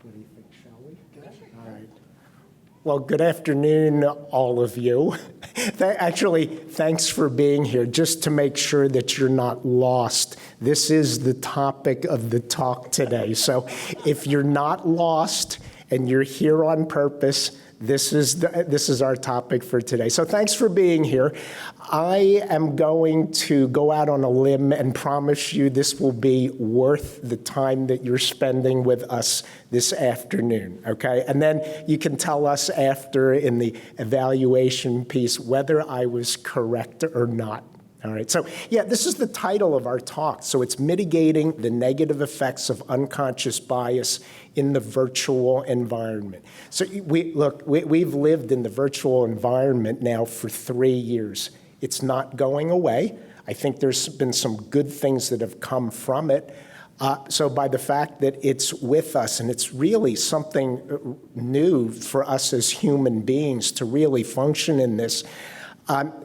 What do you think, shall we? All right. Well, good afternoon, all of you. Actually, thanks for being here. Just to make sure that you're not lost, this is the topic of the talk today. So if you're not lost and you're here on purpose, this is our topic for today. So thanks for being here. I am going to go out on a limb and promise you this will be worth the time that you're spending with us this afternoon, okay? And then you can tell us after in the evaluation piece whether I was correct or not. All right, so yeah, this is the title of our talk. So it's mitigating the negative effects of unconscious bias in the virtual environment. So we've lived in the virtual environment now for 3 years. It's not going away. I think there's been some good things that have come from it. So by the fact that it's with us, and it's really something new for us as human beings to really function in this,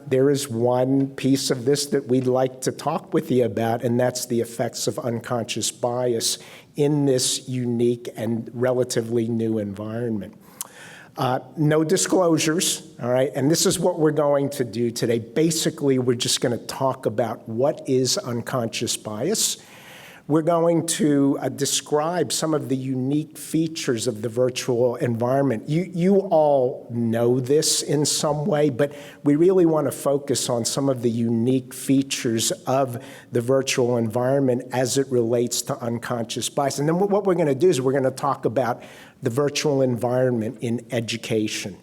there is one piece of this that we'd like to talk with you about, and that's the effects of unconscious bias in this unique and relatively new environment. No disclosures, all right? And this is what we're going to do today. Basically, we're just going to talk about what is unconscious bias. We're going to describe some of the unique features of the virtual environment. You all know this in some way, but we really want to focus on some of the unique features of the virtual environment as it relates to unconscious bias. And then what we're going to do is we're going to talk about the virtual environment in education,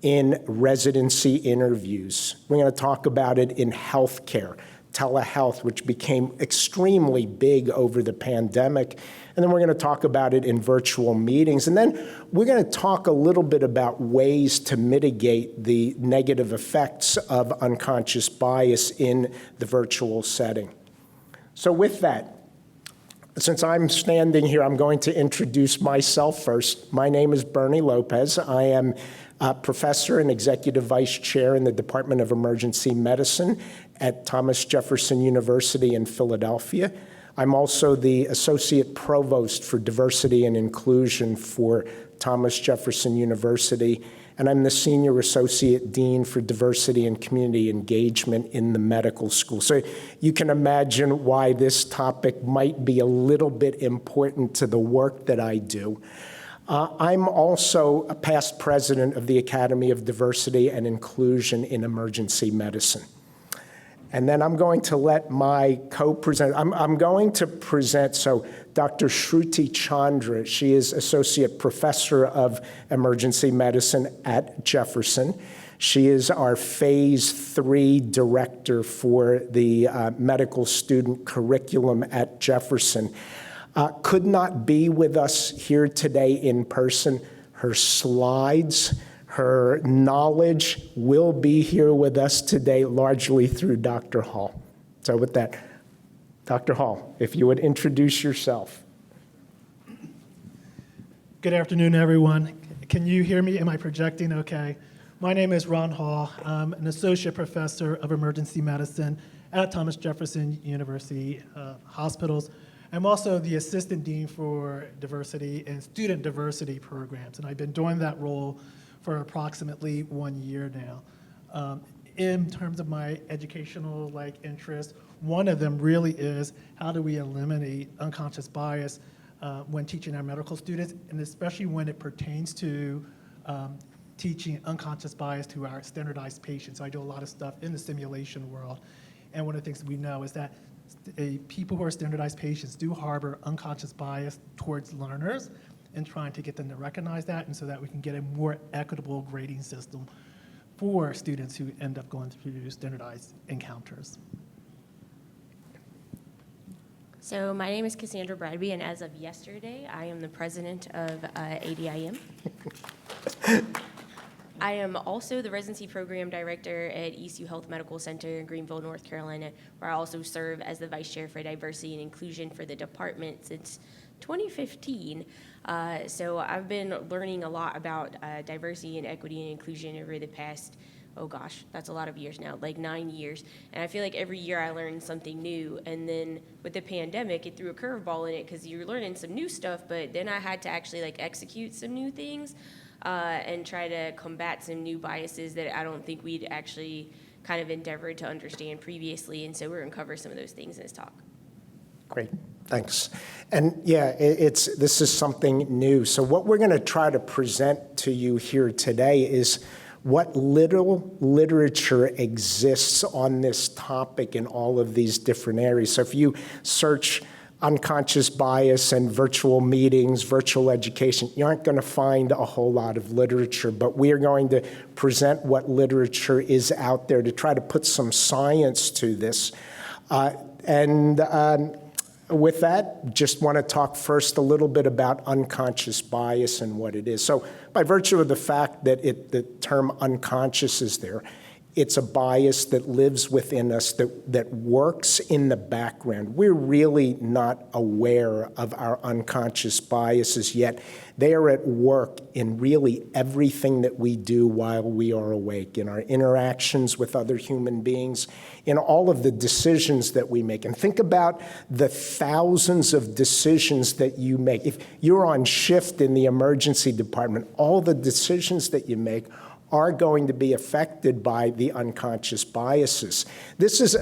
in residency interviews. We're going to talk about it in healthcare, telehealth, which became extremely big over the pandemic. And then we're going to talk about it in virtual meetings. And then we're going to talk a little bit about ways to mitigate the negative effects of unconscious bias in the virtual setting. So with that, since I'm standing here, I'm going to introduce myself first. My name is Bernie Lopez. I am professor and executive vice chair in the Department of Emergency Medicine at Thomas Jefferson University in Philadelphia. I'm also the associate provost for diversity and inclusion for Thomas Jefferson University, and I'm the senior associate dean for diversity and community engagement in the medical school. So you can imagine why this topic might be a little bit important to the work that I do. I'm also a past president of the Academy of Diversity and Inclusion in Emergency Medicine. And then I'm going to let my co-present, I'm going to present, so Dr. Shruti Chandra, she is associate professor of emergency medicine at Jefferson. She is our phase 3 director for the medical student curriculum at Jefferson. Could not be with us here today in person. Her slides, her knowledge will be here with us today largely through Dr. Hall. So with that, Dr. Hall, if you would introduce yourself. Good afternoon, everyone. Can you hear me? Am I projecting okay? My name is Ron Hall. I'm an associate professor of emergency medicine at Thomas Jefferson University Hospitals. I'm also the assistant dean for diversity and student diversity programs, and I've been doing that role for approximately 1 year now. In terms of my educational interests, one of them really is how do we eliminate unconscious bias when teaching our medical students, and especially when it pertains to teaching unconscious bias to our standardized patients. So I do a lot of stuff in the simulation world, and one of the things we know is that people who are standardized patients do harbor unconscious bias towards learners, and trying to get them to recognize that, and so that we can get a more equitable grading system for students who end up going through standardized encounters. So my name is Cassandra Bradby, and as of yesterday, I am the president of ADIM. I am also the residency program director at ECU Health Medical Center in Greenville, North Carolina, where I also serve as the vice chair for diversity and inclusion for the department since 2015. So I've been learning a lot about diversity and equity and inclusion over the past oh gosh, that's a lot of years now, like 9 years. And I feel like every year I learned something new. And then with the pandemic, it threw a curveball in it because you're learning some new stuff, but then I had to actually like execute some new things and try to combat some new biases that I don't think we'd actually kind of endeavored to understand previously. And so we're going to cover some of those things in this talk. Great, thanks. And yeah, this is something new. So what we're going to try to present to you here today is what little literature exists on this topic in all of these different areas. So if you search unconscious bias and virtual meetings, virtual education, you aren't going to find a whole lot of literature, but we are going to present what literature is out there to try to put some science to this. With that, just want to talk first a little bit about unconscious bias and what it is. So by virtue of the fact that the term unconscious is there, it's a bias that lives within us, that works in the background. We're really not aware of our unconscious biases yet. They are at work in really everything that we do while we are awake, in our interactions with other human beings, in all of the decisions that we make. And think about the thousands of decisions that you make. If you're on shift in the emergency department, all the decisions that you make are going to be affected by the unconscious biases. This is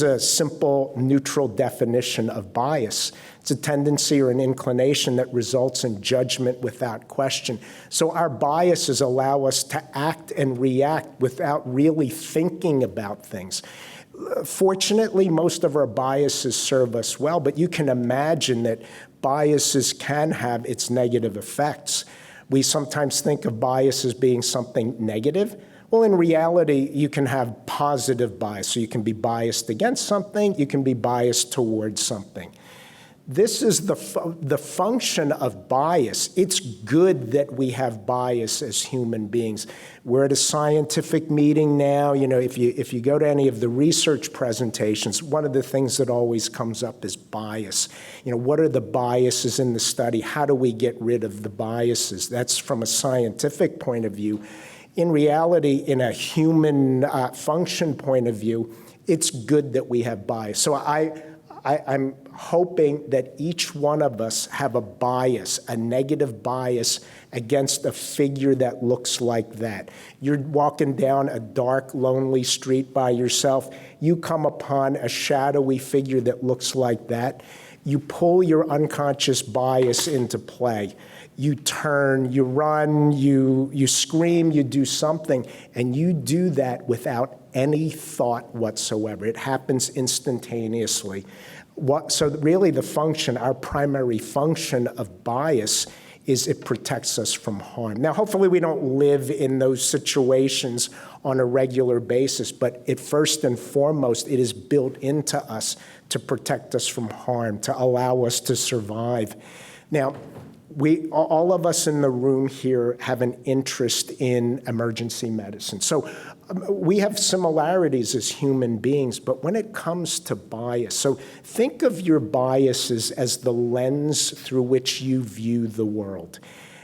a simple, neutral definition of bias. It's a tendency or an inclination that results in judgment without question. So our biases allow us to act and react without really thinking about things. Fortunately, most of our biases serve us well, but you can imagine that biases can have its negative effects. We sometimes think of bias as being something negative. Well, in reality, you can have positive bias. So you can be biased against something, you can be biased towards something. This is the function of bias. It's good that we have bias as human beings. We're at a scientific meeting now. You know, if you go to any of the research presentations, one of the things that always comes up is bias. You know, what are the biases in the study? How do we get rid of the biases? That's from a scientific point of view. In reality, in a human function point of view, it's good that we have bias. So I'm hoping that each one of us have a bias, a negative bias against a figure that looks like that. You're walking down a dark, lonely street by yourself. You come upon a shadowy figure that looks like that. You pull your unconscious bias into play. You turn, you run, you scream, you do something, and you do that without any thought whatsoever. It happens instantaneously. So really the function, our primary function of bias is it protects us from harm. Now, hopefully we don't live in those situations on a regular basis, but first and foremost, it is built into us to protect us from harm, to allow us to survive. Now, all of us in the room here have an interest in emergency medicine. So we have similarities as human beings, but when it comes to bias, so think of your biases as the lens through which you view the world.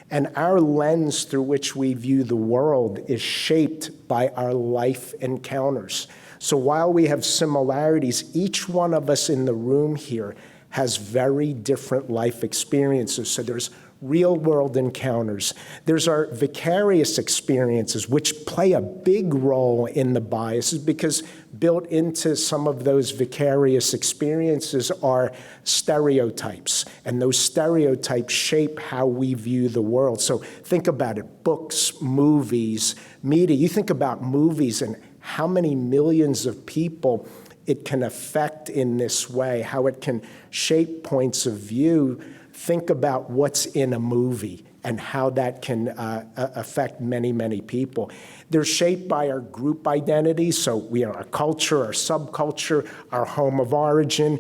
And our lens through which we view the world is shaped by our life encounters. So while we have similarities, each one of us in the room here has very different life experiences. So there's real-world encounters. There's our vicarious experiences, which play a big role in the biases because built into some of those vicarious experiences are stereotypes, and those stereotypes shape how we view the world. So think about it, books, movies, media. You think about movies and how many millions of people it can affect in this way, how it can shape points of view. Think about what's in a movie and how that can affect many, many people. They're shaped by our group identity, so we are our culture, our subculture, our home of origin,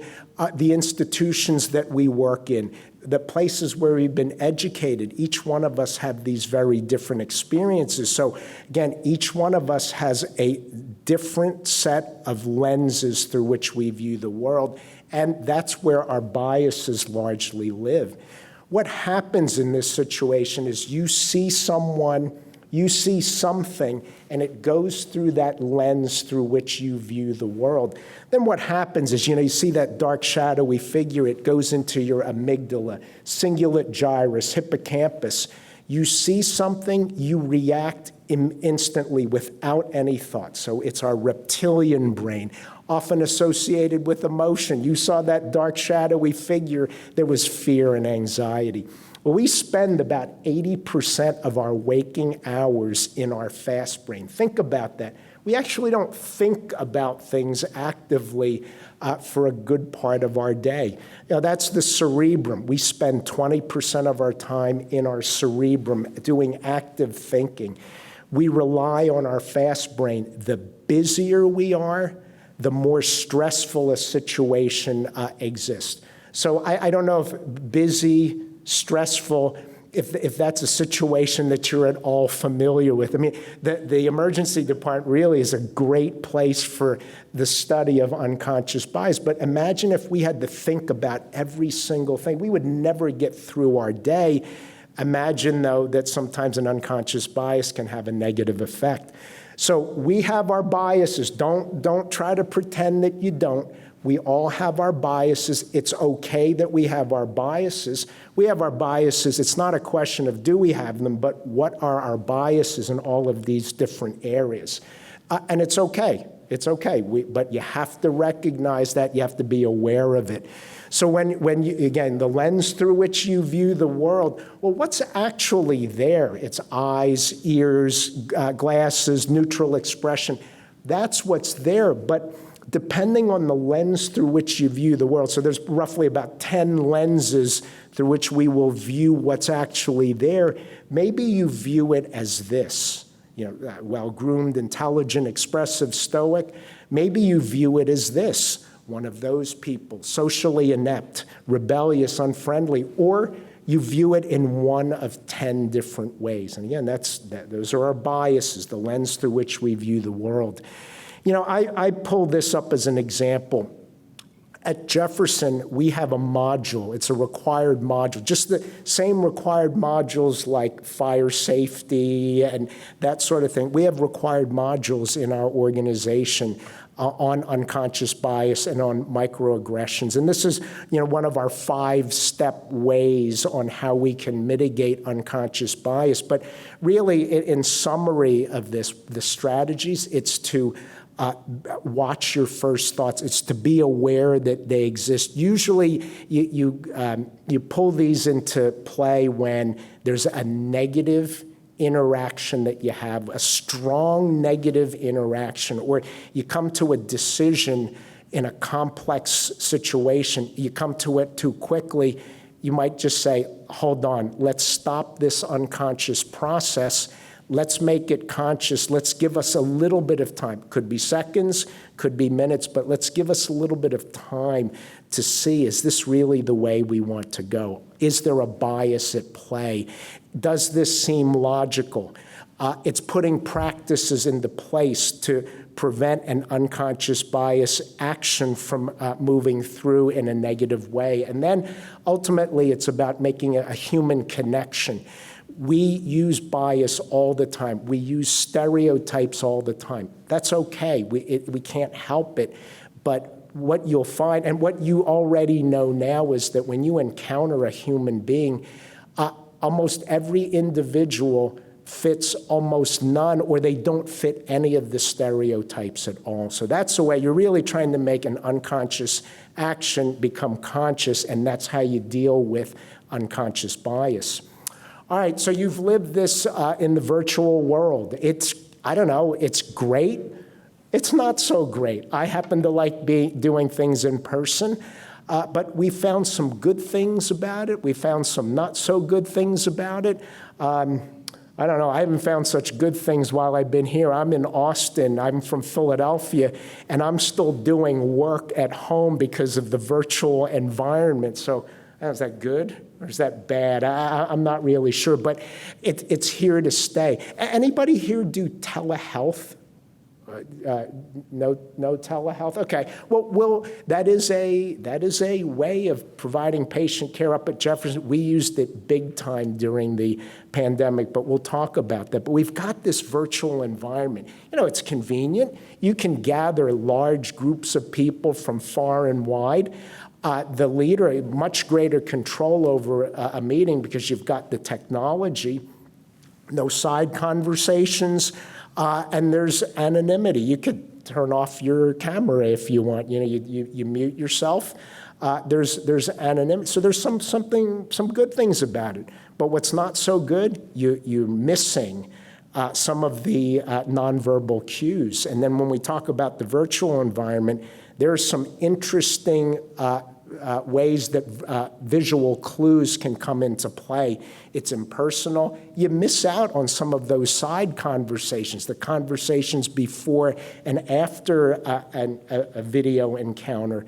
the institutions that we work in, the places where we've been educated. Each one of us have these very different experiences. So again, each one of us has a different set of lenses through which we view the world, and that's where our biases largely live. What happens in this situation is you see someone, You see something, and it goes through that lens through which you view the world. Then what happens is, you see that dark shadowy figure, it goes into your amygdala, cingulate gyrus, hippocampus. You see something, you react instantly without any thought. So it's our reptilian brain, often associated with emotion. You saw that dark shadowy figure, there was fear and anxiety. Well, we spend about 80% of our waking hours in our fast brain. Think about that. We actually don't think about things actively for a good part of our day. That's the cerebrum. We spend 20% of our time in our cerebrum doing active thinking. We rely on our fast brain. The busier we are, the more stressful a situation exists. So I don't know if busy, stressful, if that's a situation that you're at all familiar with. I mean, the emergency department really is a great place for the study of unconscious bias. But imagine if we had to think about every single thing. We would never get through our day. Imagine, though, that sometimes an unconscious bias can have a negative effect. So we have our biases. Don't try to pretend that you don't. We all have our biases. It's okay that we have our biases. We have our biases. It's not a question of do we have them, but what are our biases in all of these different areas? And it's okay. It's okay. But you have to recognize that. You have to be aware of it. So when you, again, the lens through which you view the world, well, what's actually there? It's eyes, ears, glasses, neutral expression. That's what's there. But depending on the lens through which you view the world, so there's roughly about 10 lenses through which we will view what's actually there. Maybe you view it as this, well-groomed, intelligent, expressive, stoic. Maybe you view it as this, one of those people, socially inept, rebellious, unfriendly, or you view it in one of 10 different ways. And again, those are our biases, the lens through which we view the world. I pull this up as an example. At Jefferson, we have a module. It's a required module, just the same required modules like fire safety and that sort of thing. We have required modules in our organization on unconscious bias and on microaggressions. And this is, one of our 5-step ways on how we can mitigate unconscious bias. But really, in summary of this, the strategies, it's to watch your first thoughts. It's to be aware that they exist. Usually, you pull these into play when there's a negative interaction that you have, a strong negative interaction, or you come to a decision in a complex situation, you come to it too quickly, you might just say, hold on, let's stop this unconscious process. Let's make it conscious. Let's give us a little bit of time. Could be seconds, could be minutes, but let's give us a little bit of time to see, is this really the way we want to go? Is there a bias at play? Does this seem logical? It's putting practices into place to prevent an unconscious bias action from moving through in a negative way. And then ultimately, it's about making a human connection. We use bias all the time. We use stereotypes all the time. That's okay. We can't help it. But what you'll find, and what you already know now, is that when you encounter a human being, almost every individual fits almost none, or they don't fit any of the stereotypes at all. So that's the way you're really trying to make an unconscious action become conscious, and that's how you deal with unconscious bias. All right, so you've lived this in the virtual world. It's great. It's not so great. I happen to like doing things in person, but we found some good things about it. We found some not so good things about it. I don't know, I haven't found such good things while I've been here. I'm in Austin, I'm from Philadelphia, and I'm still doing work at home because of the virtual environment. So is that good or is that bad? I'm not really sure, but it's here to stay. Anybody here do telehealth? No telehealth? Okay. Well, that is a way of providing patient care up at Jefferson. We used it big time during the pandemic, but we'll talk about that. But we've got this virtual environment. It's convenient. You can gather large groups of people from far and wide. The leader, much greater control over a meeting because you've got the technology, no side conversations, and there's anonymity. You could turn off your camera if you want. You mute yourself. There's anonymity. So there's some good things about it. But what's not so good, you're missing some of the nonverbal cues. And then when we talk about the virtual environment, there are some interesting ways that visual clues can come into play. It's impersonal. You miss out on some of those side conversations, the conversations before and after a video encounter.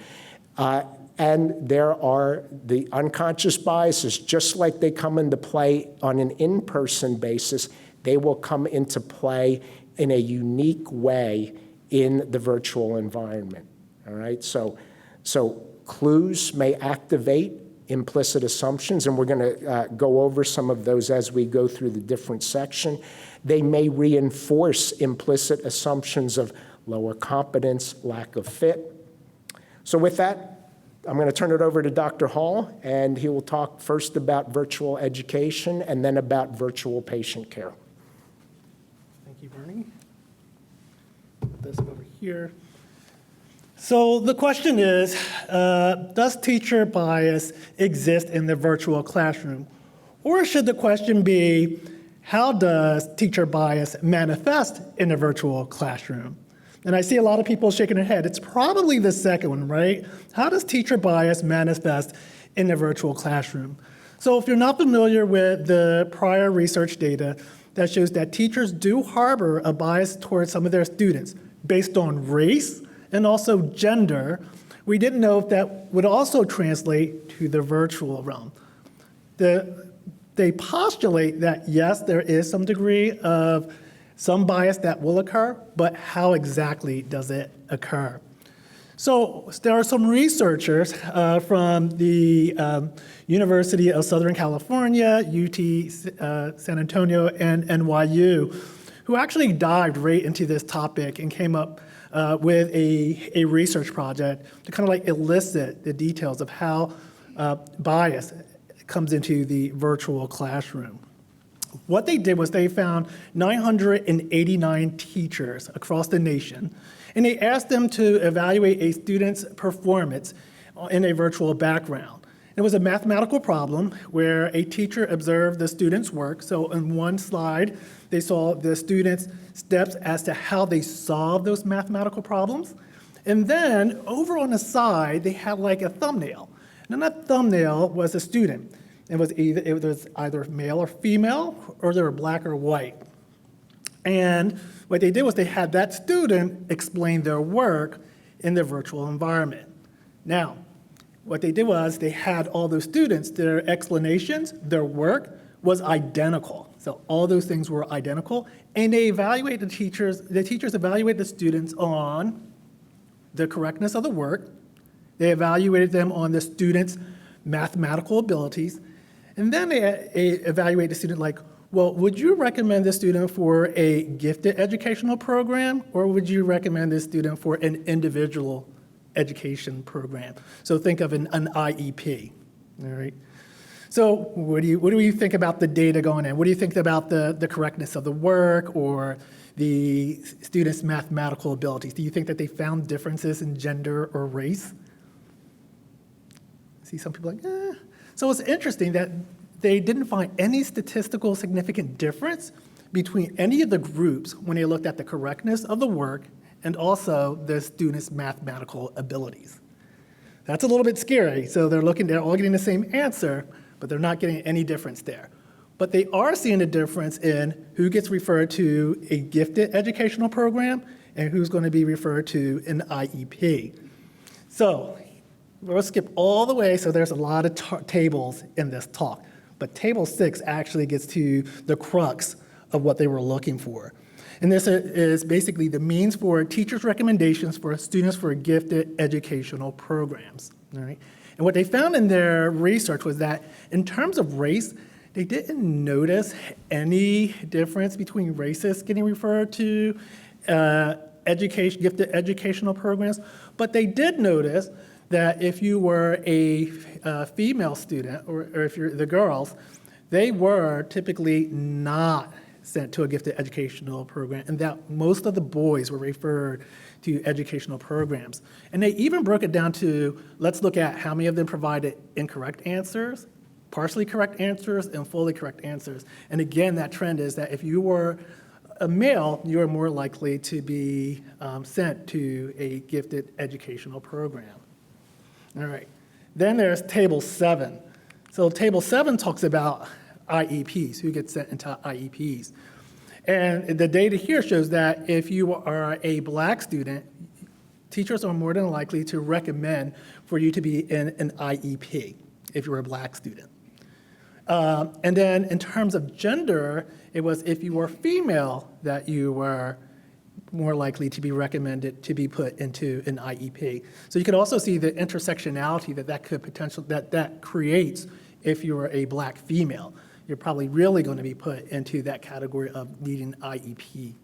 And there are the unconscious biases, just like they come into play on an in-person basis, they will come into play in a unique way in the virtual environment. All right, so clues may activate implicit assumptions, and we're going to go over some of those as we go through the different section. They may reinforce implicit assumptions of lower competence, lack of fit. So with that, I'm going to turn it over to Dr. Hall, and he will talk first about virtual education and then about virtual patient care. Thank you, Bernie. Put this over here. So the question is, does teacher bias exist in the virtual classroom? Or should the question be, how does teacher bias manifest in a virtual classroom? And I see a lot of people shaking their head. It's probably the second one, right? How does teacher bias manifest in the virtual classroom? So if you're not familiar with the prior research data that shows that teachers do harbor a bias towards some of their students based on race and also gender, we didn't know if that would also translate to the virtual realm. They postulate that, yes, there is some degree of some bias that will occur, but how exactly does it occur? So there are some researchers from the University of Southern California, UT San Antonio, and NYU, who actually dived right into this topic and came up with a research project to kind of like elicit the details of how bias comes into the virtual classroom. What they did was they found 989 teachers across the nation, and they asked them to evaluate a student's performance in a virtual background. It was a mathematical problem where a teacher observed the student's work. So in one slide, they saw the students' steps as to how they solved those mathematical problems. And then over on the side, they had like a thumbnail. And that thumbnail was a student. It was either male or female, or they were black or white. And what they did was they had that student explain their work in the virtual environment. Now, what they did was they had all those students, their explanations, their work was identical. So all those things were identical, and they evaluate the teachers evaluate the students on the correctness of the work. They evaluated them on the students' mathematical abilities. And then they evaluate the student like, well, would you recommend this student for a gifted educational program, or would you recommend this student for an individual education program? So think of an IEP, all right? So what do you think about the data going in? What do you think about the correctness of the work or the students' mathematical abilities? Do you think that they found differences in gender or race? See some people like, eh. So it's interesting that they didn't find any statistical significant difference between any of the groups when they looked at the correctness of the work and also the students' mathematical abilities. That's a little bit scary. So they're all getting the same answer, but they're not getting any difference there. But they are seeing a difference in who gets referred to a gifted educational program and who's going to be referred to an IEP. So we'll skip all the way, so there's a lot of tables in this talk. But table 6 actually gets to the crux of what they were looking for. And this is basically the means for teachers' recommendations for students for gifted educational programs. All right? And what they found in their research was that in terms of race, they didn't notice any difference between races getting referred to gifted educational programs, but they did notice that if you were a female student, or if you're the girls, they were typically not sent to a gifted educational program, and that most of the boys were referred to educational programs. And they even broke it down to, let's look at how many of them provided incorrect answers, partially correct answers, and fully correct answers. And again, that trend is that if you were a male, you are more likely to be sent to a gifted educational program. All right, then there's Table 7. So Table 7 talks about IEPs, who gets sent into IEPs. And the data here shows that if you are a Black student, teachers are more than likely to recommend for you to be in an IEP if you're a Black student. And then in terms of gender, it was if you were female that you were more likely to be recommended to be put into an IEP. So you could also see the intersectionality that creates if you were a Black female. You're probably really going to be put into that category of needing IEP.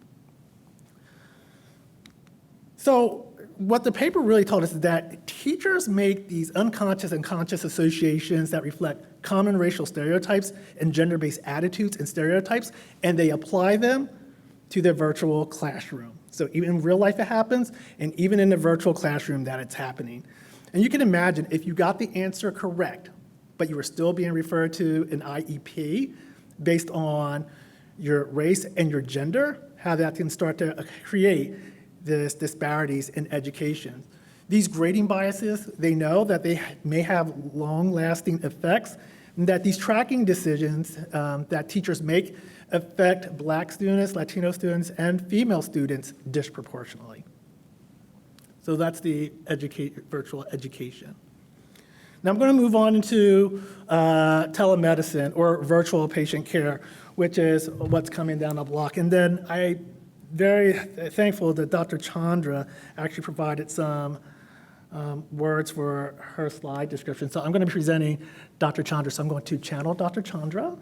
So what the paper really told us is that teachers make these unconscious and conscious associations that reflect common racial stereotypes and gender-based attitudes and stereotypes, and they apply them to the virtual classroom. So even in real life it happens, and even in the virtual classroom that it's happening. And you can imagine if you got the answer correct, but you were still being referred to an IEP based on your race and your gender, how that can start to create these disparities in education. These grading biases, they know that they may have long-lasting effects, and that these tracking decisions that teachers make affect Black students, Latino students, and female students disproportionately. So that's the virtual education. Now I'm going to move on into telemedicine or virtual patient care, which is what's coming down the block. And then I'm very thankful that Dr. Chandra actually provided some words for her slide description. So I'm going to be presenting Dr. Chandra. So I'm going to channel Dr. Chandra,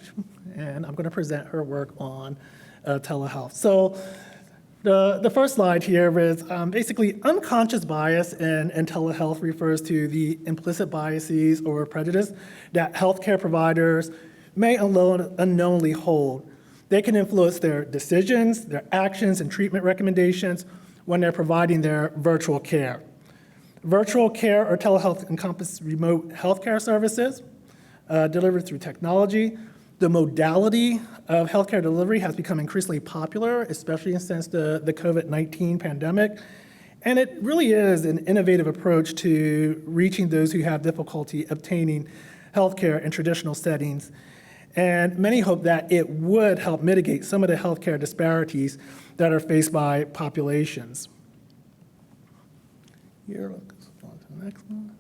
and I'm going to present her work on telehealth. So the first slide here is basically unconscious bias in telehealth refers to the implicit biases or prejudice that healthcare providers may unknowingly hold. They can influence their decisions, their actions, and treatment recommendations when they're providing their virtual care. Virtual care or telehealth encompass remote healthcare services delivered through technology. The modality of healthcare delivery has become increasingly popular, especially since the COVID-19 pandemic. And it really is an innovative approach to reaching those who have difficulty obtaining healthcare in traditional settings. And many hope that it would help mitigate some of the healthcare disparities that are faced by populations. Here, let's go on to the next one.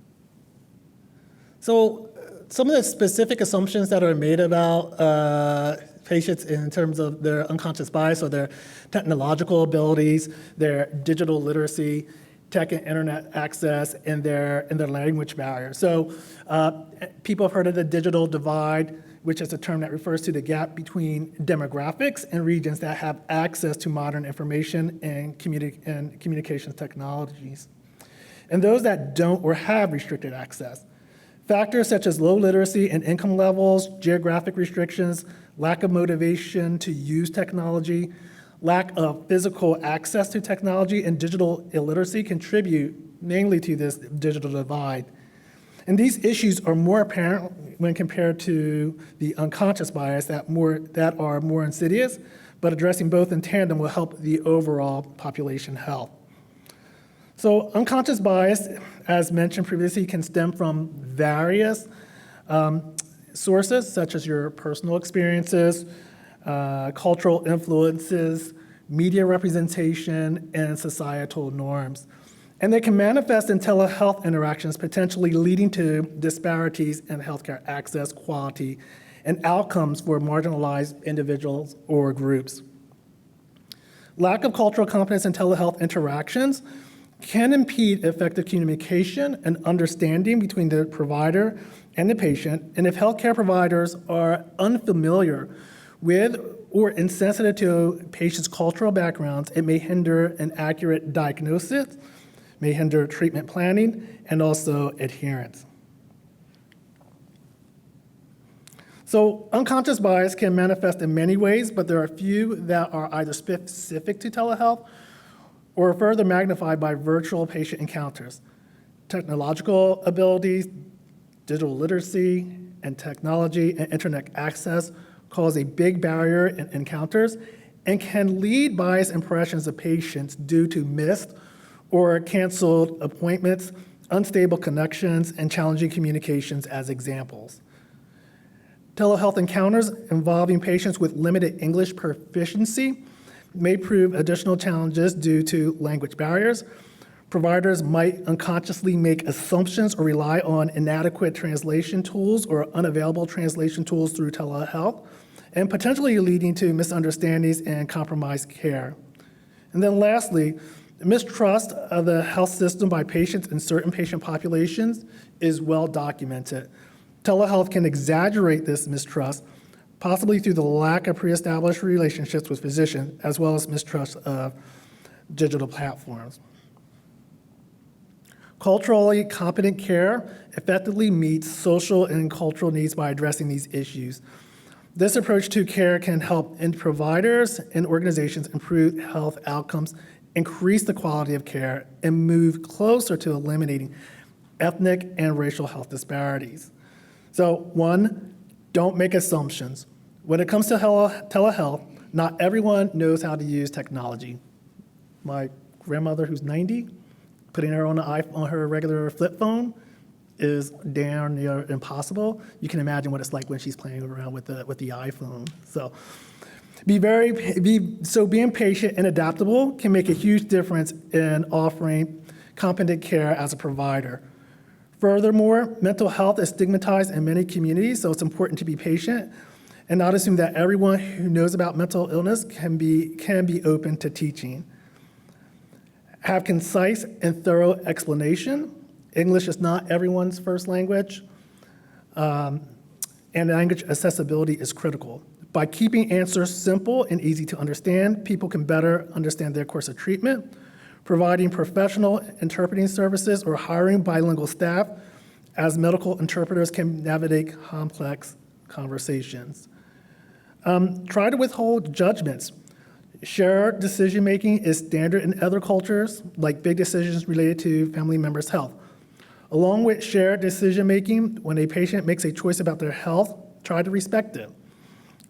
So some of the specific assumptions that are made about patients in terms of their unconscious bias or their technological abilities, their digital literacy, tech and internet access, and their language barrier. So people have heard of the digital divide, which is a term that refers to the gap between demographics and regions that have access to modern information and communications technologies, and those that don't or have restricted access. Factors such as low literacy and income levels, geographic restrictions, lack of motivation to use technology, lack of physical access to technology, and digital illiteracy contribute mainly to this digital divide. And these issues are more apparent when compared to the unconscious bias that are more insidious, but addressing both in tandem will help the overall population health. So unconscious bias, as mentioned previously, can stem from various sources, such as your personal experiences, cultural influences, media representation, and societal norms. And they can manifest in telehealth interactions, potentially leading to disparities in healthcare access, quality, and outcomes for marginalized individuals or groups. Lack of cultural competence in telehealth interactions can impede effective communication and understanding between the provider and the patient. And if healthcare providers are unfamiliar with or insensitive to patients' cultural backgrounds, it may hinder an accurate diagnosis, may hinder treatment planning, and also adherence. So unconscious bias can manifest in many ways, but there are a few that are either specific to telehealth or further magnified by virtual patient encounters. Technological abilities, digital literacy, and technology and internet access cause a big barrier in encounters and can lead biased impressions of patients due to missed or canceled appointments, unstable connections, and challenging communications as examples. Telehealth encounters involving patients with limited English proficiency may prove additional challenges due to language barriers. Providers might unconsciously make assumptions or rely on inadequate translation tools or unavailable translation tools through telehealth, and potentially leading to misunderstandings and compromised care. And then lastly, mistrust of the health system by patients in certain patient populations is well documented. Telehealth can exaggerate this mistrust, possibly through the lack of pre-established relationships with physicians, as well as mistrust of digital platforms. Culturally competent care effectively meets social and cultural needs by addressing these issues. This approach to care can help providers and organizations improve health outcomes, increase the quality of care, and move closer to eliminating ethnic and racial health disparities. So, one, don't make assumptions. When it comes to telehealth, not everyone knows how to use technology. My grandmother, who's 90, putting her on her regular flip phone is damn near impossible. You can imagine what it's like when she's playing around with the iPhone. So being patient and adaptable can make a huge difference in offering competent care as a provider. Furthermore, mental health is stigmatized in many communities, so it's important to be patient and not assume that everyone who knows about mental illness can be open to teaching. Have concise and thorough explanation. English is not everyone's first language, and language accessibility is critical. By keeping answers simple and easy to understand, people can better understand their course of treatment. Providing professional interpreting services or hiring bilingual staff as medical interpreters can navigate complex conversations. Try to withhold judgments. Shared decision-making is standard in other cultures, like big decisions related to family members' health. Along with shared decision-making, when a patient makes a choice about their health, try to respect it.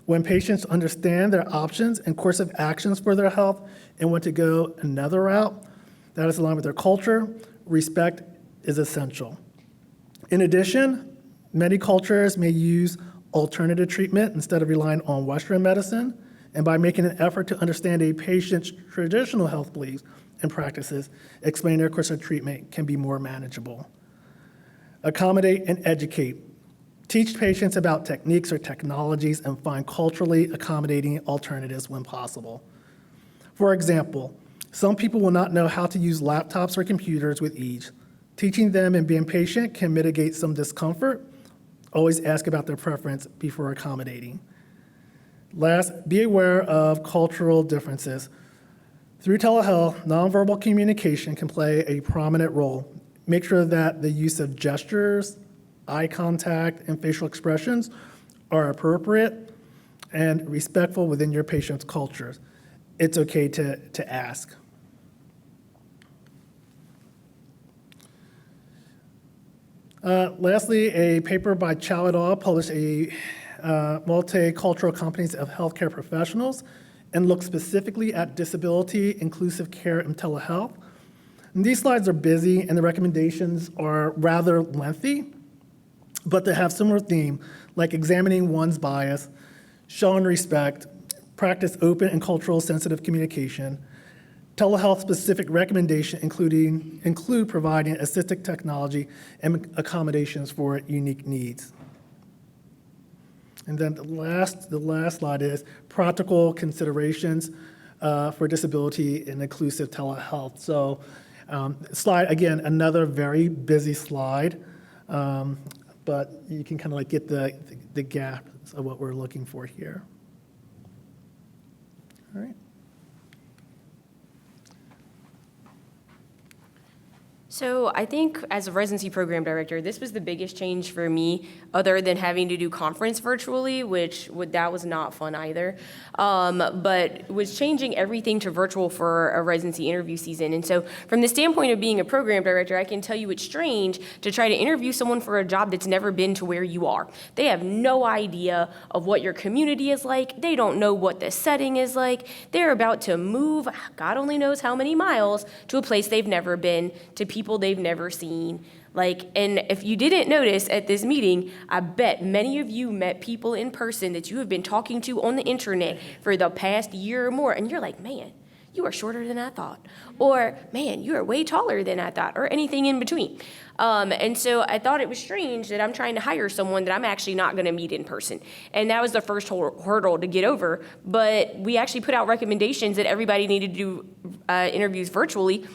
When patients understand their options and course of actions for their health and want to go another route that is aligned with their culture, respect is essential. In addition, many cultures may use alternative treatment instead of relying on Western medicine, and by making an effort to understand a patient's traditional health beliefs and practices, explaining their course of treatment can be more manageable. Accommodate and educate. Teach patients about techniques or technologies and find culturally accommodating alternatives when possible. For example, some people will not know how to use laptops or computers with ease. Teaching them and being patient can mitigate some discomfort. Always ask about their preference before accommodating. Last, be aware of cultural differences. Through telehealth, nonverbal communication can play a prominent role. Make sure that the use of gestures, eye contact, and facial expressions are appropriate and respectful within your patient's cultures. It's okay to ask. Lastly, a paper by Chow et al. Published a multicultural companies of healthcare professionals and looked specifically at disability, inclusive care, and telehealth. And these slides are busy and the recommendations are rather lengthy, but they have similar theme, like examining one's bias, showing respect, practice open and cultural sensitive communication. Telehealth specific recommendations include providing assistive technology and accommodations for unique needs. And then the last slide is practical considerations. for disability and inclusive telehealth. So slide, again, another very busy slide, but you can kind of like get the gaps of what we're looking for here. All right. So I think as a residency program director, this was the biggest change for me, other than having to do conference virtually, that was not fun either. But was changing everything to virtual for a residency interview season. And so from the standpoint of being a program director, I can tell you it's strange to try to interview someone for a job that's never been to where you are. They have no idea of what your community is like. They don't know what the setting is like. They're about to move, God only knows how many miles, to a place they've never been, to people they've never seen. And if you didn't notice at this meeting, I bet many of you met people in person that you have been talking to on the internet for the past year or more, and you're like, man, you are shorter than I thought, or man, you are way taller than I thought, or anything in between. And so I thought it was strange that I'm trying to hire someone that I'm actually not going to meet in person. And that was the first hurdle to get over. But we actually put out recommendations that everybody needed to do interviews virtually,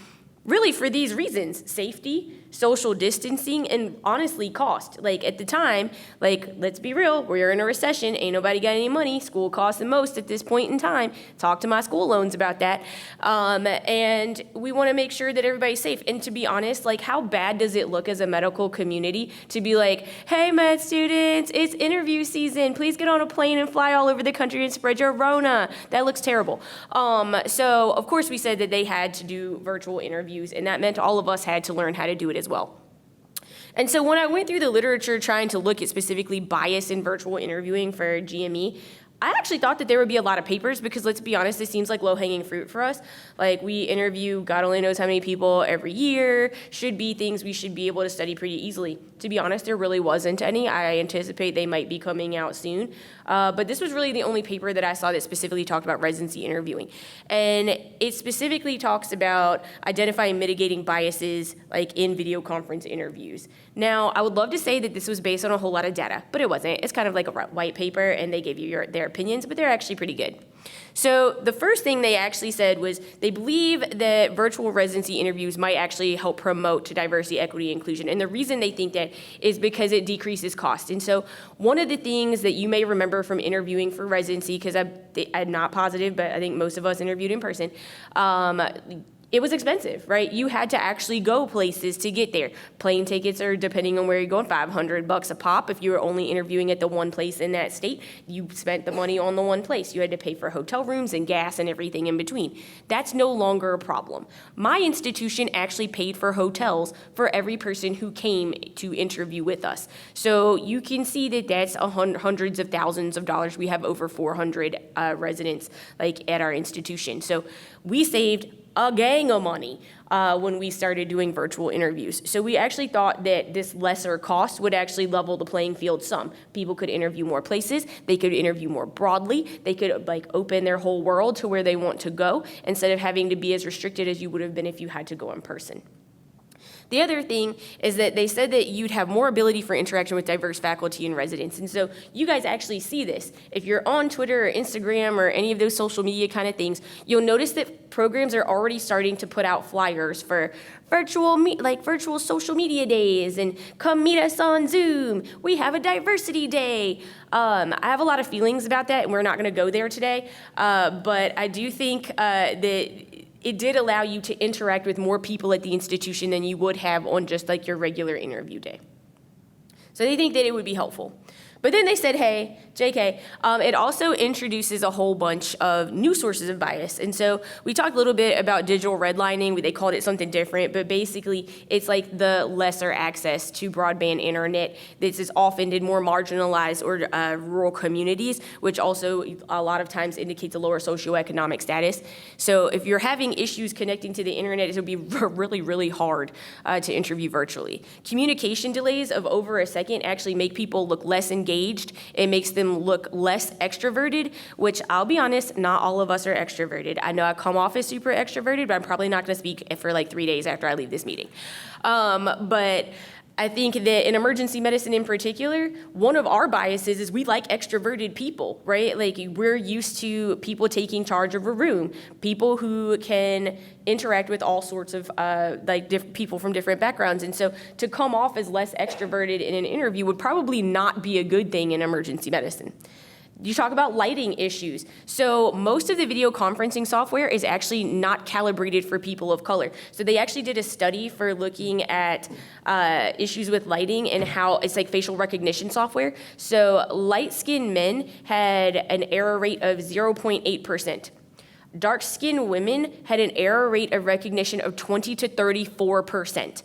really for these reasons: safety, social distancing, and honestly cost. At the time, let's be real, we're in a recession, ain't nobody got any money, school costs the most at this point in time. Talk to my school loans about that. And we want to make sure that everybody's safe. And to be honest, how bad does it look as a medical community to be like, hey, med students, it's interview season, please get on a plane and fly all over the country and spread your Rona? That looks terrible. So of course we said that they had to do virtual interviews, and that meant all of us had to learn how to do it as well. And so when I went through the literature trying to look at specifically bias in virtual interviewing for GME, I actually thought that there would be a lot of papers because, let's be honest, this seems like low-hanging fruit for us. We interview God only knows how many people every year, should be things we should be able to study pretty easily. To be honest, there really wasn't any. I anticipate they might be coming out soon. But this was really the only paper that I saw that specifically talked about residency interviewing. And it specifically talks about identifying and mitigating biases in video conference interviews. Now, I would love to say that this was based on a whole lot of data, but it wasn't. It's kind of like a white paper, and they gave you their opinions, but they're actually pretty good. So the first thing they actually said was they believe that virtual residency interviews might actually help promote to diversity, equity, inclusion. And the reason they think that is because it decreases cost. And so one of the things that you may remember from interviewing for residency, because I'm not positive, but I think most of us interviewed in person, it was expensive, right? You had to actually go places to get there. Plane tickets are, depending on where you're going, $500 a pop. If you were only interviewing at the one place in that state, you spent the money on the one place. You had to pay for hotel rooms and gas and everything in between. That's no longer a problem. My institution actually paid for hotels for every person who came to interview with us. So you can see that that's hundreds of thousands of dollars. We have over 400 residents at our institution. So we saved a gang of money when we started doing virtual interviews. So we actually thought that this lesser cost would actually level the playing field some. People could interview more places, they could interview more broadly, they could open their whole world to where they want to go instead of having to be as restricted as you would have been if you had to go in person. The other thing is that they said that you'd have more ability for interaction with diverse faculty and residents. And so you guys actually see this. If you're on Twitter or Instagram or any of those social media kind of things, you'll notice that programs are already starting to put out flyers for virtual social media days, and come meet us on Zoom. We have a diversity day. I have a lot of feelings about that, and we're not going to go there today. But I do think that it did allow you to interact with more people at the institution than you would have on just your regular interview day. So they think that it would be helpful. But then they said, hey, JK, it also introduces a whole bunch of new sources of bias. And so we talked a little bit about digital redlining. They called it something different, but basically it's the lesser access to broadband internet. This is often in more marginalized or rural communities, which also a lot of times indicates a lower socioeconomic status. So if you're having issues connecting to the internet, it would be really, really hard to interview virtually. Communication delays of over a second actually make people look less engaged. It makes them look less extroverted, which I'll be honest, not all of us are extroverted. I know I come off as super extroverted, but I'm probably not going to speak for 3 days after I leave this meeting. But I think that in emergency medicine in particular, one of our biases is we like extroverted people, right? Like we're used to people taking charge of a room, people who can interact with all sorts of people from different backgrounds. And so to come off as less extroverted in an interview would probably not be a good thing in emergency medicine. You talk about lighting issues. So most of the video conferencing software is actually not calibrated for people of color. So they actually did a study for looking at issues with lighting and how it's like facial recognition software. So light-skinned men had an error rate of 0.8%. Dark-skinned women had an error rate of recognition of 20 to 34%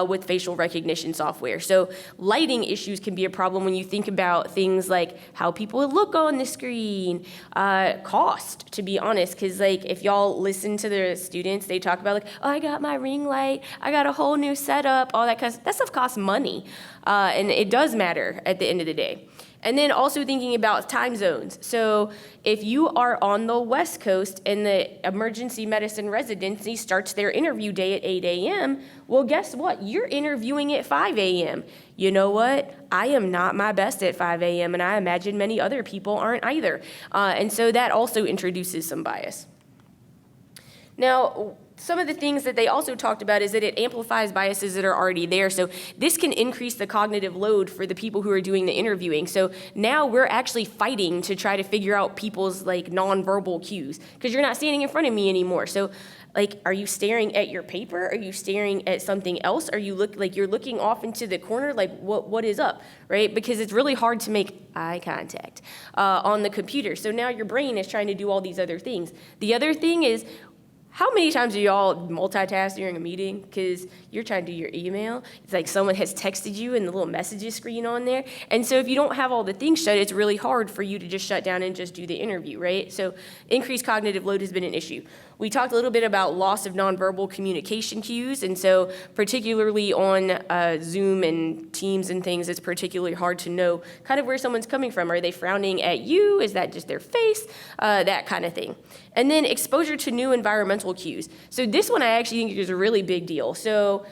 with facial recognition software. So lighting issues can be a problem when you think about things like how people look on the screen, cost, to be honest, because like if y'all listen to the students, they talk about like, oh, I got my ring light, I got a whole new setup, all that kind of that stuff costs money, and it does matter at the end of the day. And then also thinking about time zones. So if you are on the West Coast and the emergency medicine residency starts their interview day at 8 a.m., well, guess what? You're interviewing at 5 a.m. You know what? I am not my best at 5 a.m., and I imagine many other people aren't either. And so that also introduces some bias. Now, some of the things that they also talked about is that it amplifies biases that are already there. So this can increase the cognitive load for the people who are doing the interviewing. So now we're actually fighting to try to figure out people's like nonverbal cues because you're not standing in front of me anymore. So like, are you staring at your paper? Are you staring at something else? Are you you're looking off into the corner? Like what is up, right? Because it's really hard to make eye contact on the computer. So now your brain is trying to do all these other things. The other thing is, how many times do y'all multitask during a meeting? Because you're trying to do your email. It's like someone has texted you and the little messages screen on there. And so if you don't have all the things shut, it's really hard for you to just shut down and just do the interview, right? So increased cognitive load has been an issue. We talked a little bit about loss of nonverbal communication cues. And so particularly on Zoom and Teams and things, it's particularly hard to know kind of where someone's coming from. Are they frowning at you? Is that just their face? That kind of thing. And then exposure to new environmental cues. So this one I actually think is a really big deal. So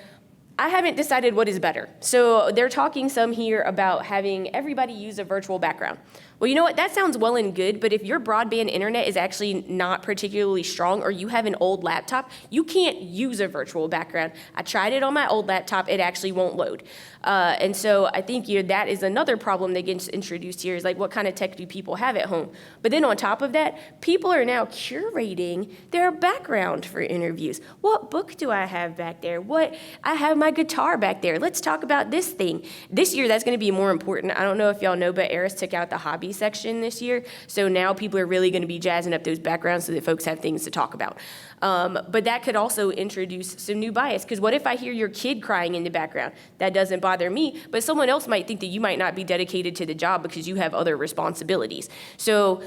I haven't decided what is better. So they're talking some here about having everybody use a virtual background. Well, you know what? That sounds well and good, but if your broadband internet is actually not particularly strong or you have an old laptop, you can't use a virtual background. I tried it on my old laptop. It actually won't load. And so I think that is another problem that gets introduced here is like what kind of tech do people have at home? But then on top of that, people are now curating their background for interviews. What book do I have back there? I have my guitar back there. Let's talk about this thing. This year, that's going to be more important. I don't know if y'all know, but Eris took out the hobby section this year. So now people are really going to be jazzing up those backgrounds so that folks have things to talk about. But that could also introduce some new bias, because what if I hear your kid crying in the background? That doesn't bother me, but someone else might think that you might not be dedicated to the job because you have other responsibilities. So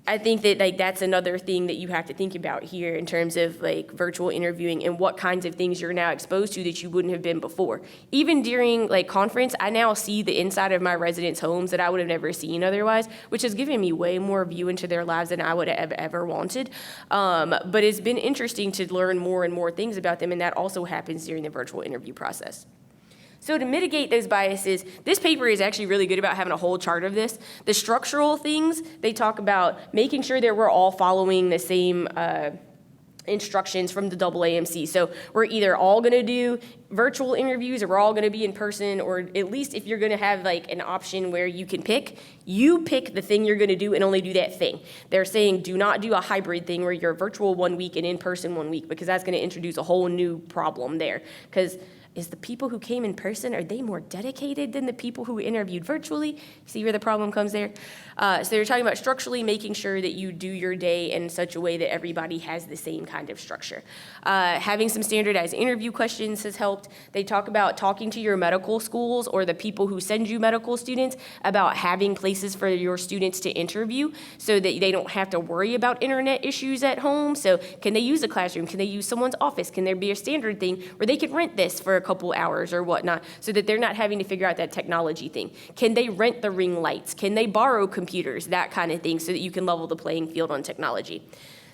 I think that that's another thing that you have to think about here in terms of virtual interviewing and what kinds of things you're now exposed to that you wouldn't have been before. Even during conference, I now see the inside of my residents' homes that I would have never seen otherwise, which has given me way more view into their lives than I would have ever wanted. But it's been interesting to learn more and more things about them, and that also happens during the virtual interview process. So to mitigate those biases, this paper is actually really good about having a whole chart of this. The structural things, they talk about making sure that we're all following the same instructions from the AAMC. So we're either all going to do virtual interviews or we're all going to be in person, or at least if you're going to have an option where you can pick, you pick the thing you're going to do and only do that thing. They're saying do not do a hybrid thing where you're virtual 1 week and in person 1 week, because that's going to introduce a whole new problem there. Because is the people who came in person, are they more dedicated than the people who interviewed virtually? See where the problem comes there? So they're talking about structurally making sure that you do your day in such a way that everybody has the same kind of structure. Having some standardized interview questions has helped. They talk about talking to your medical schools or the people who send you medical students about having places for your students to interview so that they don't have to worry about internet issues at home. So can they use a classroom? Can they use someone's office? Can there be a standard thing where they could rent this for a couple hours or whatnot so that they're not having to figure out that technology thing? Can they rent the ring lights? Can they borrow computers? That kind of thing, so that you can level the playing field on technology.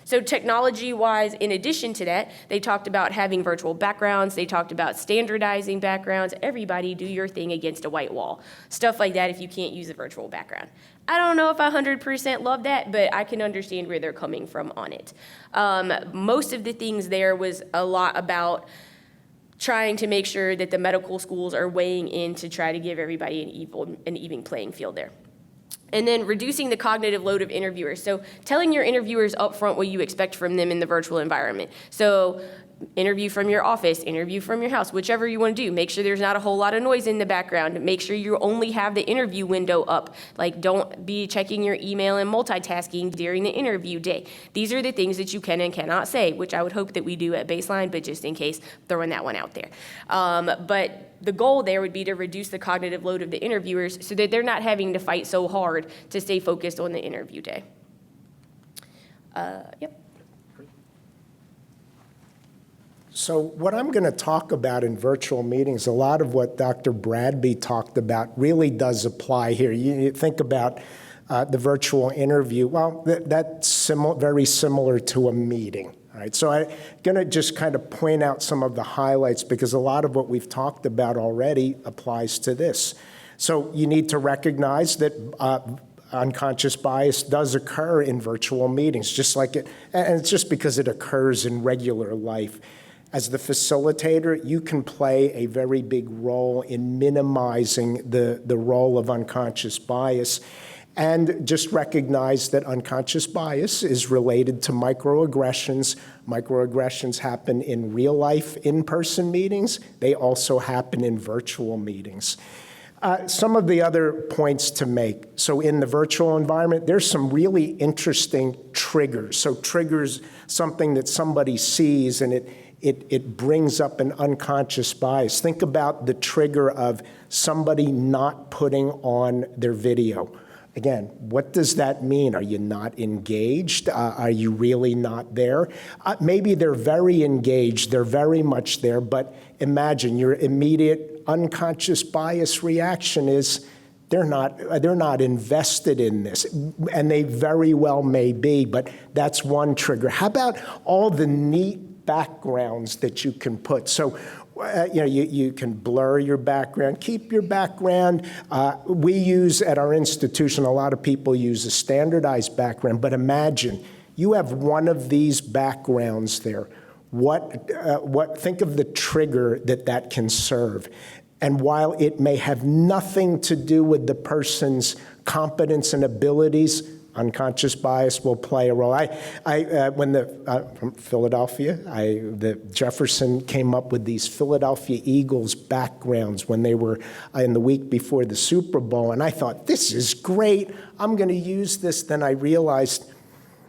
So technology-wise, in addition to that, they talked about having virtual backgrounds. They talked about standardizing backgrounds. Everybody do your thing against a white wall. Stuff like that if you can't use a virtual background. I don't know if I 100% love that, but I can understand where they're coming from on it. Most of the things there was a lot about trying to make sure that the medical schools are weighing in to try to give everybody an even playing field there. And then reducing the cognitive load of interviewers. So telling your interviewers up front what you expect from them in the virtual environment. So interview from your office, interview from your house, whichever you want to do. Make sure there's not a whole lot of noise in the background. Make sure you only have the interview window up. Like, don't be checking your email and multitasking during the interview day. These are the things that you can and cannot say, which I would hope that we do at baseline, but just in case, throwing that one out there. But the goal there would be to reduce the cognitive load of the interviewers so that they're not having to fight so hard to stay focused on the interview day. Yep. So what I'm going to talk about in virtual meetings, a lot of what Dr. Bradby talked about really does apply here. You think about the virtual interview. Well, that's very similar to a meeting. All right, so I'm going to just kind of point out some of the highlights because a lot of what we've talked about already applies to this. So you need to recognize that unconscious bias does occur in virtual meetings, just like it, and it's just because it occurs in regular life. As the facilitator, you can play a very big role in minimizing the role of unconscious bias. And just recognize that unconscious bias is related to microaggressions. Microaggressions happen in real life, in-person meetings. They also happen in virtual meetings. Some of the other points to make. So in the virtual environment, there's some really interesting triggers. So triggers something that somebody sees and it brings up an unconscious bias. Think about the trigger of somebody not putting on their video. Again, what does that mean? Are you not engaged? Are you really not there? Maybe they're very engaged, they're very much there, but imagine your immediate unconscious bias reaction is they're not invested in this, and they very well may be, but that's one trigger. How about all the neat backgrounds that you can put? So you can blur your background, keep your background. We use at our institution, a lot of people use a standardized background, but imagine you have one of these backgrounds there. Think of the trigger that can serve. And while it may have nothing to do with the person's competence and abilities, unconscious bias will play a role. From Philadelphia, the Jefferson came up with these Philadelphia Eagles backgrounds when they were in the week before the Super Bowl, and I thought, this is great, I'm going to use this. Then I realized,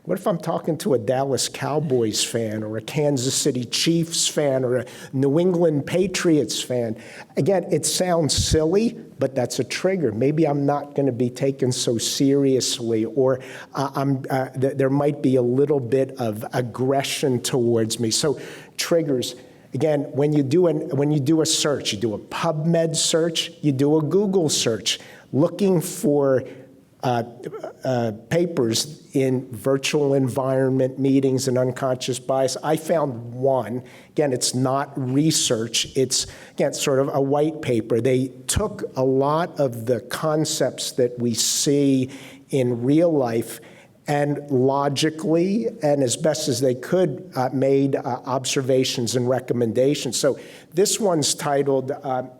what if I'm talking to a Dallas Cowboys fan or a Kansas City Chiefs fan or a New England Patriots fan? Again, it sounds silly, but that's a trigger. Maybe I'm not going to be taken so seriously, or there might be a little bit of aggression towards me. So triggers. Again, when you do a search, you do a PubMed search, you do a Google search, looking for papers in virtual environment meetings and unconscious bias. I found one. Again, it's not research. It's, again, sort of a white paper. They took a lot of the concepts that we see in real life and logically and as best as they could made observations and recommendations. So this one's titled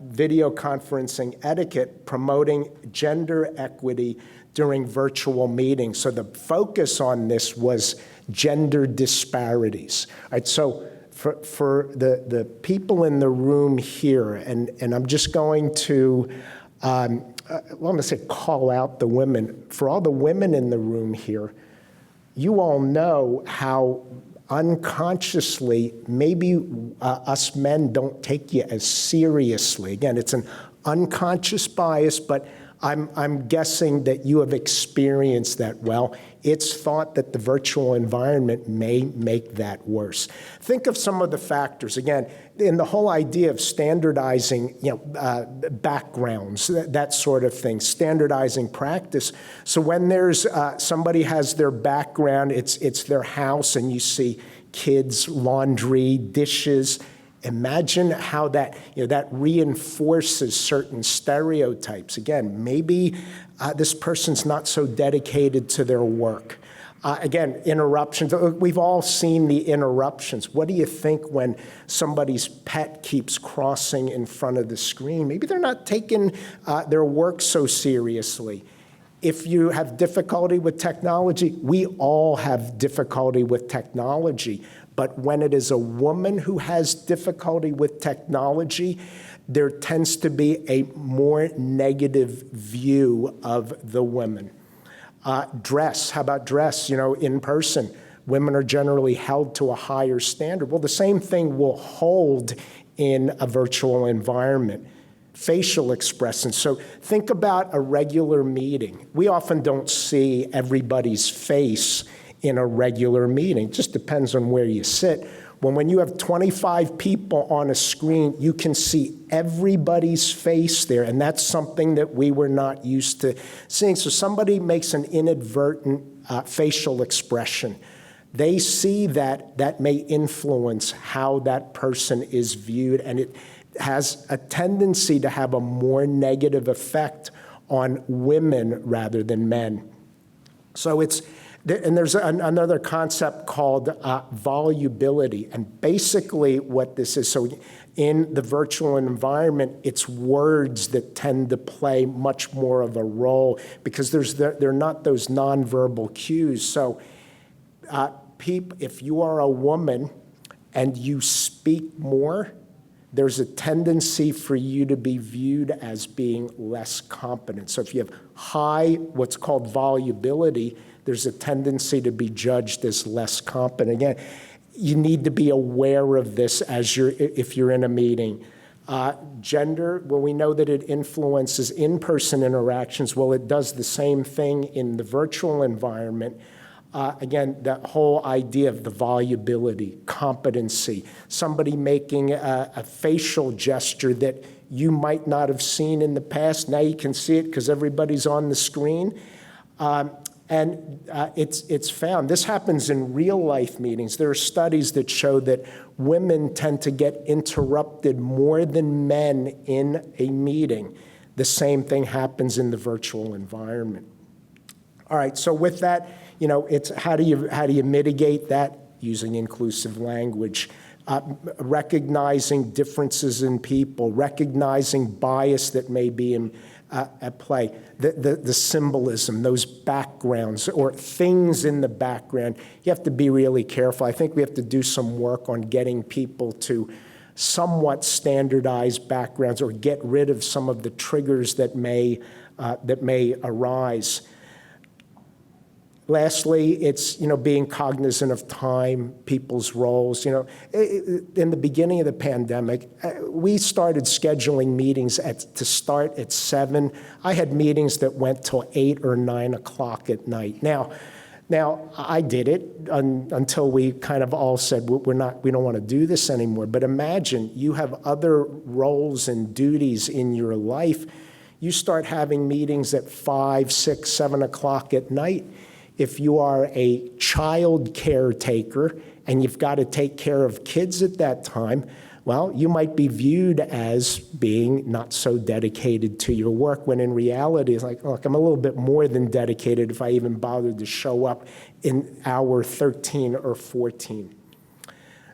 Video Conferencing Etiquette, Promoting Gender Equity During Virtual Meetings. So the focus on this was gender disparities. All right, so for the people in the room here, and I'm just going to, I'm going to say call out the women. For all the women in the room here, you all know how unconsciously maybe us men don't take you as seriously. Again, it's an unconscious bias, but I'm guessing that you have experienced that. Well, it's thought that the virtual environment may make that worse. Think of some of the factors. Again, in the whole idea of standardizing, backgrounds, that sort of thing, standardizing practice. So when there's somebody has their background, it's their house, and you see kids, laundry, dishes. Imagine how that, that reinforces certain stereotypes. Again, maybe this person's not so dedicated to their work. Again, interruptions. We've all seen the interruptions. What do you think when somebody's pet keeps crossing in front of the screen? Maybe they're not taking their work so seriously. If you have difficulty with technology, we all have difficulty with technology. But when it is a woman who has difficulty with technology, there tends to be a more negative view of the women. Dress, how about dress? In person, women are generally held to a higher standard. Well, the same thing will hold in a virtual environment. Facial expressions. So think about a regular meeting. We often don't see everybody's face in a regular meeting. It just depends on where you sit. When you have 25 people on a screen, you can see everybody's face there, and that's something that we were not used to seeing. So somebody makes an inadvertent facial expression. They see that may influence how that person is viewed, and it has a tendency to have a more negative effect on women rather than men. So there's another concept called volubility. And basically what this is, so in the virtual environment, it's words that tend to play much more of a role because they're not those nonverbal cues. So if you are a woman and you speak more, there's a tendency for you to be viewed as being less competent. So if you have high, what's called volubility, there's a tendency to be judged as less competent. Again, you need to be aware of this if you're in a meeting. Gender, well, we know that it influences in-person interactions. Well, it does the same thing in the virtual environment. Again, that whole idea of the volubility, competency, somebody making a facial gesture that you might not have seen in the past. Now you can see it because everybody's on the screen. It's found. This happens in real life meetings. There are studies that show that women tend to get interrupted more than men in a meeting. The same thing happens in the virtual environment. All right, so with that, it's how do you mitigate that? Using inclusive language, recognizing differences in people, recognizing bias that may be at play, the symbolism, those backgrounds or things in the background. You have to be really careful. I think we have to do some work on getting people to somewhat standardize backgrounds or get rid of some of the triggers that may arise. Lastly, it's being cognizant of time, people's roles. In the beginning of the pandemic, we started scheduling meetings to start at 7. I had meetings that went till 8 or 9 o'clock at night. Now I did it until we kind of all said we don't want to do this anymore. But imagine you have other roles and duties in your life. You start having meetings at 5, 6, 7 o'clock at night. If you are a child caretaker and you've got to take care of kids at that time, well, you might be viewed as being not so dedicated to your work, when in reality, it's like, look, I'm a little bit more than dedicated if I even bothered to show up in hour 13 or 14.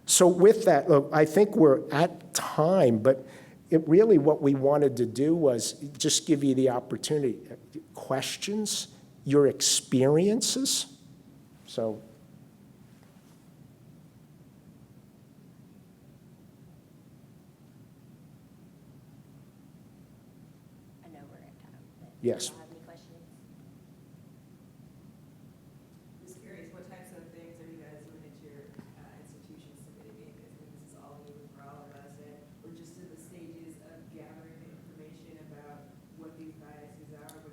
So with that, look, I think we're at time, but really what we wanted to do was just give you the opportunity. Questions? Your experiences. So. I know we're at time. But Yes. Do you have any questions? Just curious, what types of things are you guys doing at your institutions to mitigate this? Because this is all new for all of us, and we're just in the stages of gathering the information about what these biases are,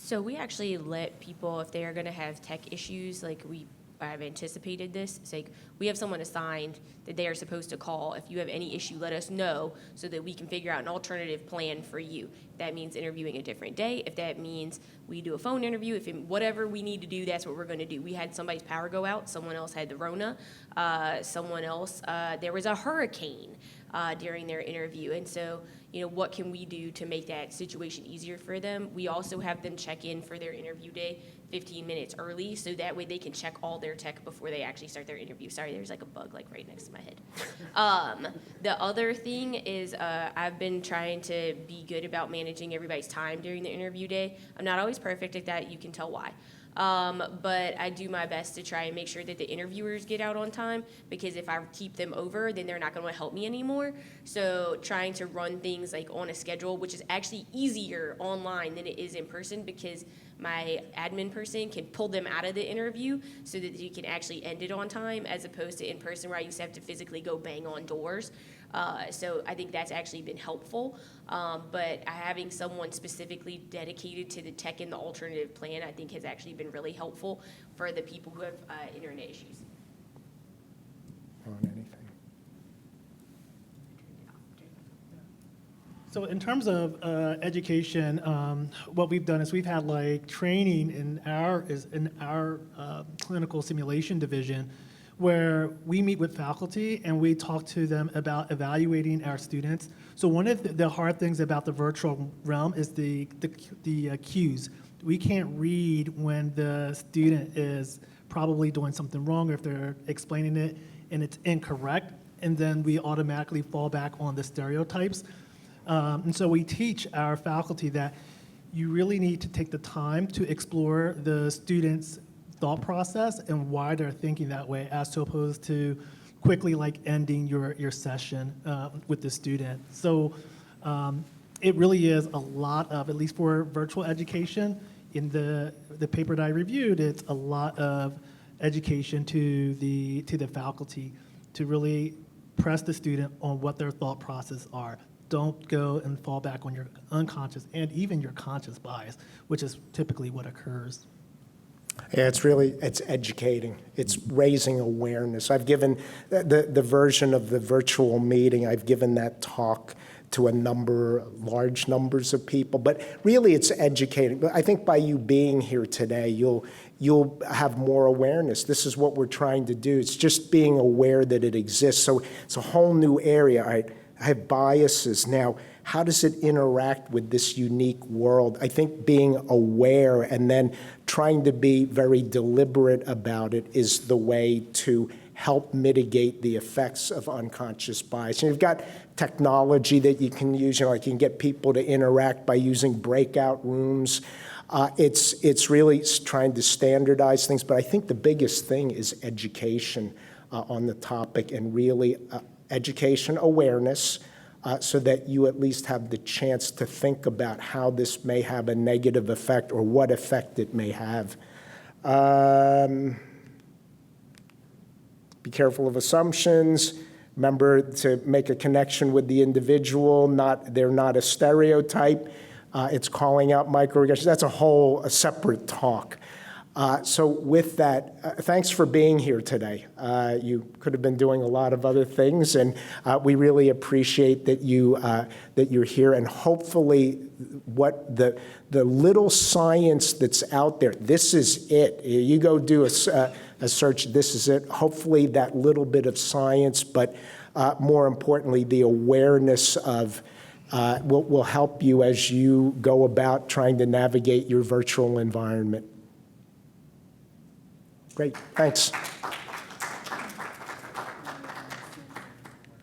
So we actually let people, if they are going to have tech issues, like I've anticipated this. It's like we have someone assigned that they are supposed to call. If you have any issue, let us know so that we can figure out an alternative plan for you. If that means interviewing a different day, if that means we do a phone interview, whatever we need to do, that's what we're going to do. We had somebody's power go out. Someone else had the Rona. Someone else, there was a hurricane during their interview. And so, what can we do to make that situation easier for them? We also have them check in for their interview day 15 minutes early, so that way they can check all their tech before they actually start their interview. Sorry, there's like a bug like right next to my head. The other thing is I've been trying to be good about managing everybody's time during the interview day. I'm not always perfect at that. You can tell why. But I do my best to try and make sure that the interviewers get out on time, because if I keep them over, then they're not going to help me anymore. So trying to run things like on a schedule, which is actually easier online than it is in person, because my admin person can pull them out of the interview so that you can actually end it on time, as opposed to in person where I used to have to physically go bang on doors. So I think that's actually been helpful. But having someone specifically dedicated to the tech and the alternative plan, I think has actually been really helpful for the people who have internet issues. On anything? So in terms of education, what we've done is we've had like training in our clinical simulation division, where we meet with faculty and we talk to them about evaluating our students. So one of the hard things about the virtual realm is the cues. We can't read when the student is probably doing something wrong, or if they're explaining it and it's incorrect, and then we automatically fall back on the stereotypes. And so we teach our faculty that you really need to take the time to explore the students' thought process and why they're thinking that way, as opposed to quickly like ending your session with the student. So it really is a lot of, at least for virtual education, in the paper that I reviewed, it's a lot of education to the faculty to really press the student on what their thought process are. Don't go and fall back on your unconscious and even your conscious bias, which is typically what occurs. Yeah, it's educating. It's raising awareness. I've given the version of the virtual meeting, I've given that talk to large numbers of people, but really it's educating. But I think by you being here today, you'll have more awareness. This is what we're trying to do. It's just being aware that it exists. So it's a whole new area. I have biases. Now, how does it interact with this unique world? I think being aware and then trying to be very deliberate about it is the way to help mitigate the effects of unconscious bias. And you've got technology that you can use, like you can get people to interact by using breakout rooms. It's really trying to standardize things, but I think the biggest thing is education on the topic, and really education awareness, so that you at least have the chance to think about how this may have a negative effect or what effect it may have. Be careful of assumptions. Remember to make a connection with the individual. They're not a stereotype. It's calling out microaggressions. That's a separate talk. So with that, thanks for being here today. You could have been doing a lot of other things, and we really appreciate that you're here. And hopefully, what the little science that's out there, this is it. You go do a search. This is it. Hopefully, that little bit of science, but more importantly, the awareness of will help you as you go about trying to navigate your virtual environment. Great, thanks.